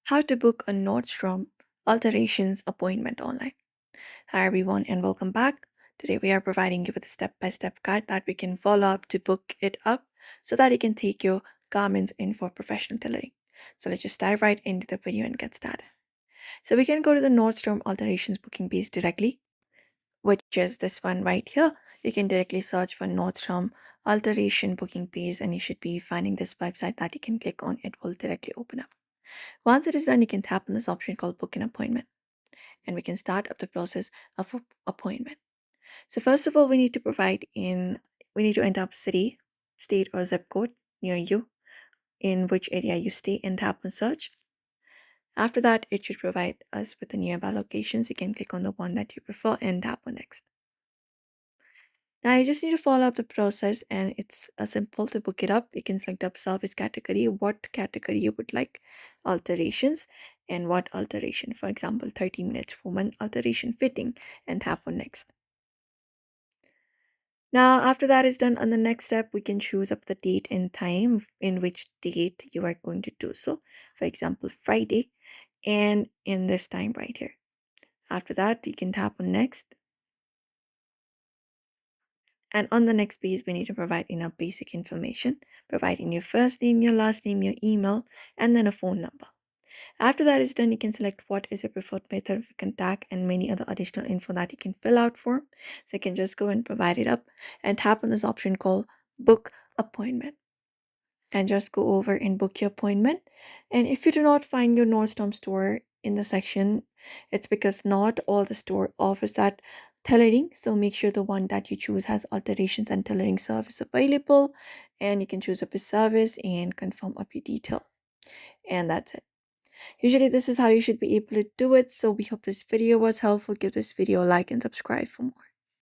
How to book a Nordstrom Alterations appointment online. Hi, everyone, and welcome back. Today, we are providing you with a step by step guide that we can follow up to book it up so that you can take your garments in for professional tailoring. So, let's just dive right into the video and get started. So, we can go to the Nordstrom Alterations booking page directly, which is this one right here. You can directly search for Nordstrom Alteration booking page, and you should be finding this website that you can click on. It will directly open up. Once it is done, you can tap on this option called book an appointment and we can start up the process of appointment. So first of all, we need to enter up city, state or zip code near you in which area you stay and tap on search. After that, it should provide us with the nearby locations. You can click on the one that you prefer and tap on next. Now you just need to follow up the process and it's simple to book it up. You can select up service category, what category you would like alterations and what alteration. For example, 30 minutes woman alteration fitting and tap on next. Now after that is done on the next step, we can choose up the date and time in which date you are going to do so. For example, Friday and in this time right here. After that, you can tap on next. And on the next page, we need to provide enough basic information, providing your first name, your last name, your email, and then a phone number. After that is done, you can select what is your preferred method of contact and many other additional info that you can fill out for. So you can just go and provide it up and tap on this option called book appointment and just go over and book your appointment. And if you do not find your Nordstrom store in the section, it's because not all the store offers that tailoring. So make sure the one that you choose has alterations and tailoring service available. And you can choose up a service and confirm up your detail. And that's it. Usually this is how you should be able to do it. So we hope this video was helpful. Give this video a like and subscribe for more.